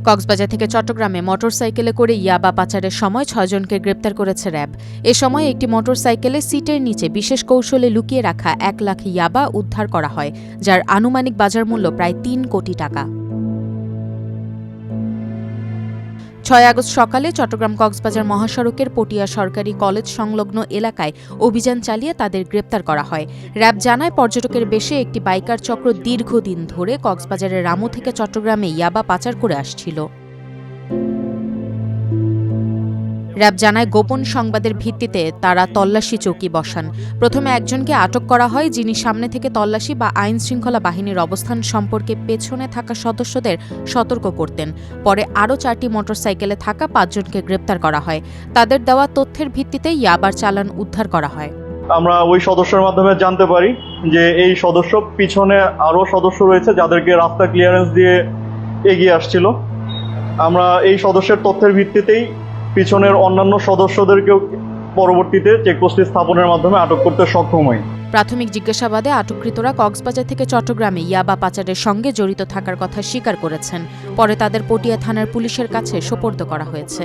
কক্সবাজার থেকে চট্টগ্রামে মোটরসাইকেলে করে ইয়াবা পাচারের সময় ৬ জনকে গ্রেপ্তার করেছে র্যাব। এ সময় একটি মোটরসাইকেলে সিটের নিচে বিশেষ কৌশলে লুকিয়ে রাখা ১ লাখ ইয়াবা উদ্ধার করা হয়, যার আনুমানিক বাজার মূল্য প্রায় ৩ কোটি টাকা। ৬ আগস্ট সকালে চট্টগ্রাম কক্সবাজার মহাসড়কের পটিয়া সরকারি কলেজ সংলগ্ন এলাকায় অভিযান চালিয়ে তাদের গ্রেপ্তার করা হয়। র্যাব জানায়, পর্যটকের বেশে একটি বাইকার চক্র দীর্ঘদিন ধরে কক্সবাজারের রামু থেকে চট্টগ্রামে ইয়াবা পাচার করে আসছিল। র্যাব জানায়, গোপন সংবাদের ভিত্তিতে তারা তল্লাশি চৌকি বসান। প্রথমে একজনকে আটক করা হয়, যিনি সামনে থেকে তল্লাশি বা আইন শৃঙ্খলা বাহিনীর অবস্থান সম্পর্কে পেছনে থাকা সদস্যদের সতর্ক করতেন। পরে আরও ৪টি মোটরসাইকেলে থাকা ৫ জনকে গ্রেপ্তার করা হয়। তাদের দেওয়া তথ্যের ভিত্তিতে ইয়াবার চালান উদ্ধার করা হয়। আমরা ওই সদস্যের মাধ্যমে জানতে পারি যে এই সদস্য পিছনে আরও সদস্য রয়েছে যাদেরকে রাস্তা ক্লিয়ারেন্স দিয়ে এগিয়ে আসছিল। আমরা এই সদস্যের তথ্যের ভিত্তিতেই পিছনের অন্যান্য সদস্যদেরকেও পরবর্তীতে চেকপোস্টে স্থাপনের মাধ্যমে আটক করতে সক্ষম হই। প্রাথমিক জিজ্ঞাসাবাদে আটককৃতরা কক্সবাজার থেকে চট্টগ্রামে ইয়াবা পাচারের সঙ্গে জড়িত থাকার কথা স্বীকার করেছেন। পরে তাদের পটিয়া থানার পুলিশের কাছে সোপর্দ করা হয়েছে।